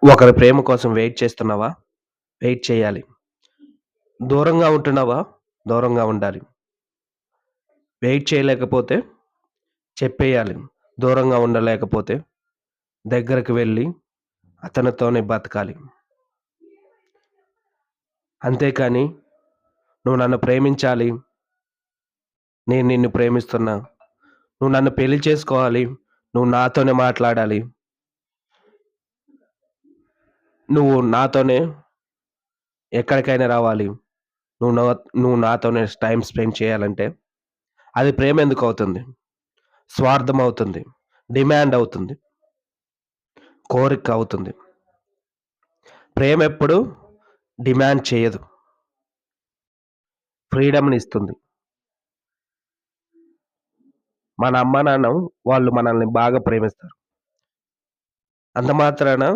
ఒకరి ప్రేమ కోసం వెయిట్ చేస్తున్నావా? వెయిట్ చేయాలి. దూరంగా ఉంటున్నావా? దూరంగా ఉండాలి. వెయిట్ చేయలేకపోతే చెప్పేయాలి. దూరంగా ఉండలేకపోతే దగ్గరికి వెళ్లి అతనితోనే బతకాలి. అంతేకాని నువ్వు నన్ను ప్రేమించాలి. నేను నిన్ను ప్రేమిస్తున్నా. నువ్వు నన్ను పెళ్లి చేసుకోవాలి. నువ్వు నాతోనే మాట్లాడాలి. నువ్వు నాతోనే ఎక్కడికైనా రావాలి. నువ్వు నా నువ్వు నాతోనే టైమ్ స్పెండ్ చేయాలంటే అది ప్రేమ ఎందుకవుతుంది? స్వార్థం అవుతుంది. డిమాండ్ అవుతుంది. కోరిక అవుతుంది. ప్రేమ ఎప్పుడు డిమాండ్ చేయదు. ఫ్రీడమ్‌నిస్తుంది. మన అమ్మ, నాన్న వాళ్ళు మనల్ని బాగా ప్రేమిస్తారు. అంత మాత్రాన